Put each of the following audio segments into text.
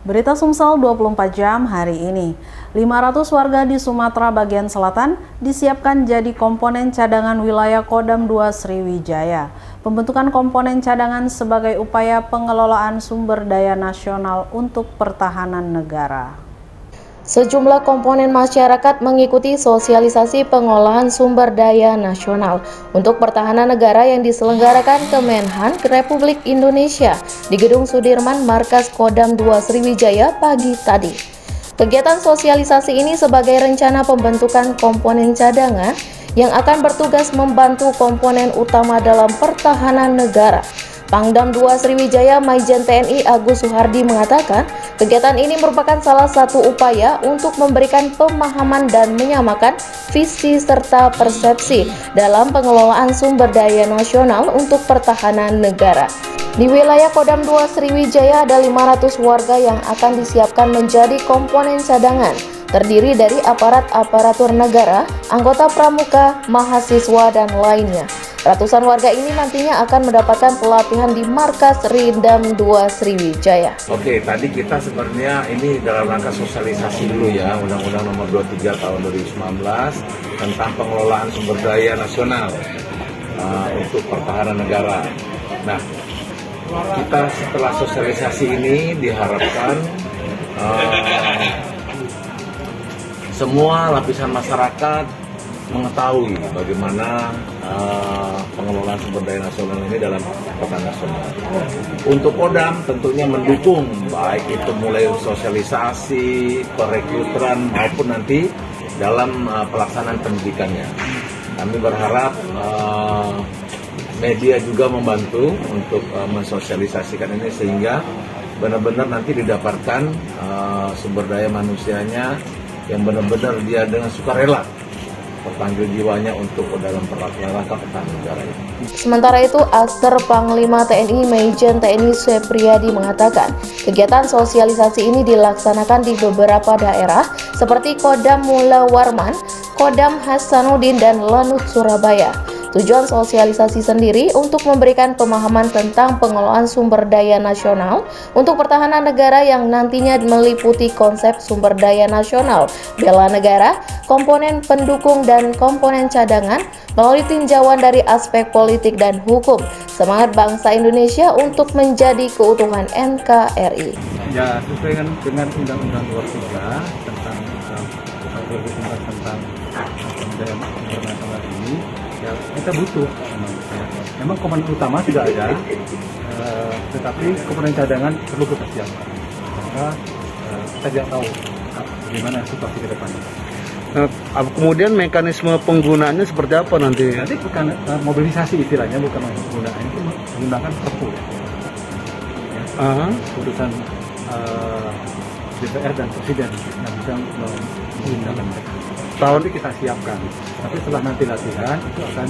Berita Sumsel 24 jam hari ini. 500 warga di Sumatera bagian selatan disiapkan jadi komponen cadangan wilayah Kodam 2 Sriwijaya. Pembentukan komponen cadangan sebagai upaya pengelolaan sumber daya nasional untuk pertahanan negara. Sejumlah komponen masyarakat mengikuti sosialisasi pengolahan sumber daya nasional untuk pertahanan negara yang diselenggarakan Kemenhan Republik Indonesia di Gedung Sudirman, Markas Kodam 2 Sriwijaya pagi tadi. Kegiatan sosialisasi ini sebagai rencana pembentukan komponen cadangan yang akan bertugas membantu komponen utama dalam pertahanan negara. Pangdam 2 Sriwijaya Maijen TNI Agus Suhardi mengatakan, kegiatan ini merupakan salah satu upaya untuk memberikan pemahaman dan menyamakan visi serta persepsi dalam pengelolaan sumber daya nasional untuk pertahanan negara. Di wilayah Kodam 2 Sriwijaya ada 500 warga yang akan disiapkan menjadi komponen cadangan, terdiri dari aparat-aparatur negara, anggota pramuka, mahasiswa, dan lainnya. Ratusan warga ini nantinya akan mendapatkan pelatihan di Markas Rindam 2 Sriwijaya. Oke, tadi kita sebenarnya ini dalam rangka sosialisasi dulu ya, Undang-Undang Nomor 23 Tahun 2019 tentang pengelolaan sumber daya nasional untuk pertahanan negara. Nah, kita setelah sosialisasi ini diharapkan semua lapisan masyarakat mengetahui bagaimana pengelolaan sumber daya nasional ini dalam pertahanan nasional. Untuk Kodam tentunya mendukung, baik itu mulai sosialisasi, perekrutan maupun nanti dalam pelaksanaan pendidikannya. Kami berharap media juga membantu untuk mensosialisasikan ini sehingga benar-benar nanti didapatkan sumber daya manusianya yang benar-benar dia dengan sukarela bertanggung jiwanya untuk dalam rangka pertahanan negara ini. Sementara itu, Aster Panglima TNI Maijen TNI Supriyadi mengatakan, kegiatan sosialisasi ini dilaksanakan di beberapa daerah seperti Kodam Mula Warman, Kodam Hasanuddin, dan Lanut Surabaya. Tujuan sosialisasi sendiri untuk memberikan pemahaman tentang pengelolaan sumber daya nasional untuk pertahanan negara yang nantinya meliputi konsep sumber daya nasional, bela negara, komponen pendukung dan komponen cadangan melalui tinjauan dari aspek politik dan hukum, semangat bangsa Indonesia untuk menjadi keutuhan NKRI. Ya, sesuai dengan Undang-Undang 23 tentang pemberdayaan nasional ini, ya kita butuh memang komponen utama sudah ada, tetapi komponen cadangan perlu kita siapkan. Maka kita tidak tahu bagaimana situasi ke depannya. Kemudian mekanisme penggunaannya seperti apa nanti? Nanti bukan mobilisasi istilahnya, bukan penggunaan, itu menggunakan perpu. Ya, putusan DPR dan Presiden yang bisa menggunakan tahun ini kita siapkan. Tapi setelah nanti latihan itu akan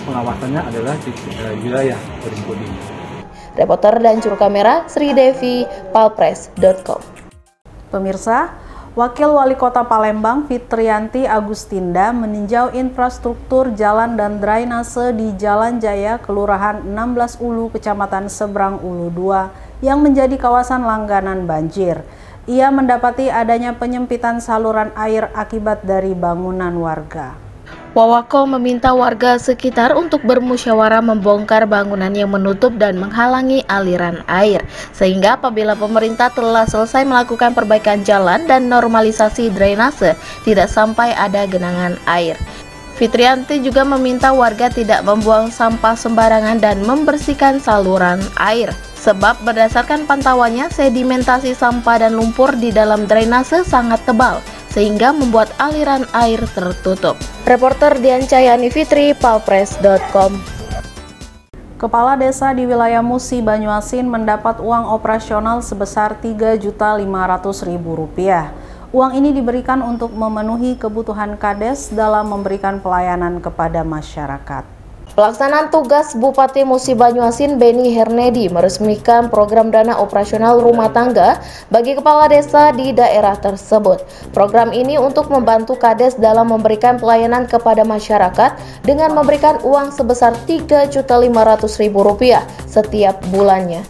pengawasannya adalah di wilayah Kodam. Reporter dan juru kamera Sri Devi, palpres.com. Pemirsa, Wakil Wali Kota Palembang Fitrianti Agustinda meninjau infrastruktur jalan dan drainase di Jalan Jaya, Kelurahan 16 Ulu, Kecamatan Seberang Ulu 2 yang menjadi kawasan langganan banjir. Ia mendapati adanya penyempitan saluran air akibat dari bangunan warga. Wawako meminta warga sekitar untuk bermusyawarah membongkar bangunan yang menutup dan menghalangi aliran air, sehingga apabila pemerintah telah selesai melakukan perbaikan jalan dan normalisasi drainase, tidak sampai ada genangan air. Fitrianti juga meminta warga tidak membuang sampah sembarangan dan membersihkan saluran air, sebab berdasarkan pantauannya sedimentasi sampah dan lumpur di dalam drainase sangat tebal, sehingga membuat aliran air tertutup. Reporter Dian Cahyani Fitri, palpres.com. Kepala desa di wilayah Musi, Banyuasin mendapat uang operasional sebesar Rp3.500.000. Uang ini diberikan untuk memenuhi kebutuhan Kades dalam memberikan pelayanan kepada masyarakat. Pelaksanaan tugas Bupati Musi Banyuasin Beni Hernedi meresmikan program dana operasional rumah tangga bagi kepala desa di daerah tersebut. Program ini untuk membantu Kades dalam memberikan pelayanan kepada masyarakat dengan memberikan uang sebesar Rp3.500.000 setiap bulannya.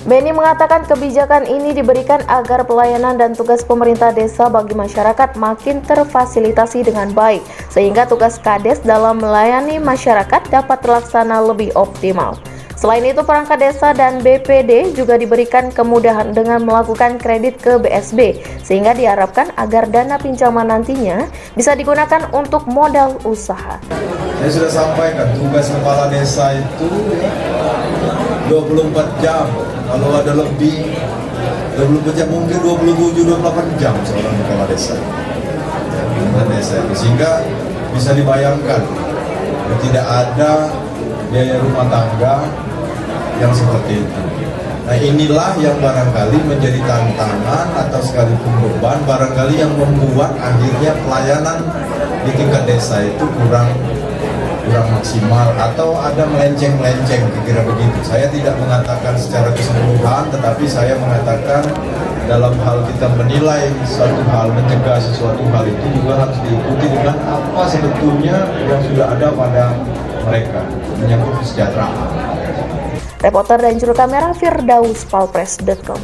Beni mengatakan kebijakan ini diberikan agar pelayanan dan tugas pemerintah desa bagi masyarakat makin terfasilitasi dengan baik, sehingga tugas Kades dalam melayani masyarakat dapat terlaksana lebih optimal. Selain itu, perangkat desa dan BPD juga diberikan kemudahan dengan melakukan kredit ke BSB, sehingga diharapkan agar dana pinjaman nantinya bisa digunakan untuk modal usaha. Saya sudah sampaikan tugas kepala desa itu 24 jam. Kalau ada lebih 24 jam, mungkin 27-28 jam seorang kepala desa. Sehingga bisa dibayangkan tidak ada biaya rumah tangga yang seperti itu. Nah, inilah yang barangkali menjadi tantangan atau sekalipun beban, barangkali yang membuat akhirnya pelayanan di tingkat desa itu kurang maksimal atau ada melenceng-melenceng, kira-kira begitu. Saya tidak mengatakan secara keseluruhan, tetapi saya mengatakan dalam hal kita menilai suatu hal, mencegah sesuatu hal itu juga harus diikuti dengan apa sebetulnya yang sudah ada pada mereka menyangkut kesejahteraan. Reporter dan juru kamera Firdaus, palpres.com.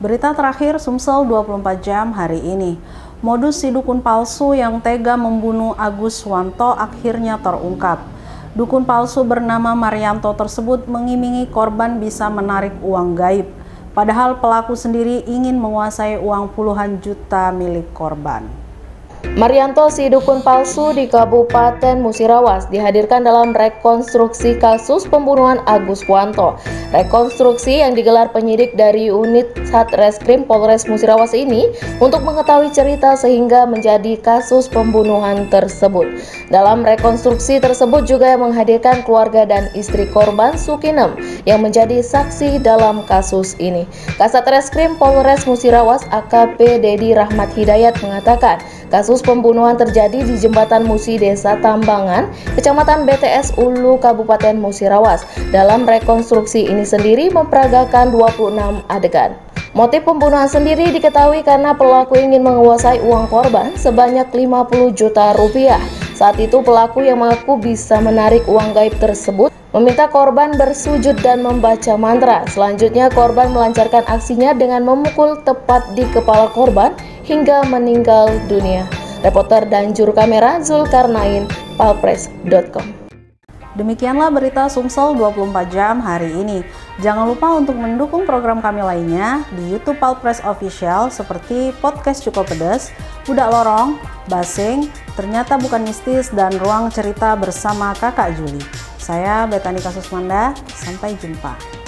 Berita terakhir Sumsel 24 jam hari ini. Modus si dukun palsu yang tega membunuh Agus Wanto akhirnya terungkap. Dukun palsu bernama Marianto tersebut mengiming-imingi korban bisa menarik uang gaib. Padahal pelaku sendiri ingin menguasai uang puluhan juta milik korban. Marianto, si dukun palsu di Kabupaten Musirawas, dihadirkan dalam rekonstruksi kasus pembunuhan Agus Wanto. Rekonstruksi yang digelar penyidik dari unit Satreskrim Polres Musirawas ini untuk mengetahui cerita sehingga menjadi kasus pembunuhan tersebut. Dalam rekonstruksi tersebut juga menghadirkan keluarga dan istri korban Sukinem yang menjadi saksi dalam kasus ini. Kasat Reskrim Polres Musirawas AKP Dedi Rahmat Hidayat mengatakan, kasus pembunuhan terjadi di Jembatan Musi Desa Tambangan, Kecamatan BTS Ulu, Kabupaten Musirawas. Dalam rekonstruksi ini sendiri memperagakan 26 adegan. Motif pembunuhan sendiri diketahui karena pelaku ingin menguasai uang korban sebanyak 50 juta rupiah. Saat itu pelaku yang mengaku bisa menarik uang gaib tersebut meminta korban bersujud dan membaca mantra. Selanjutnya korban melancarkan aksinya dengan memukul tepat di kepala korban hingga meninggal dunia. Reporter dan juru kamera Zulkarnain, palpres.com. Demikianlah berita Sumsel 24 jam hari ini. Jangan lupa untuk mendukung program kami lainnya di YouTube Palpres Official seperti Podcast Cukup Pedes, Budak Lorong, Basing, Ternyata Bukan Mistis, dan Ruang Cerita bersama Kakak Juli. Saya Betani Kasusmanda, sampai jumpa.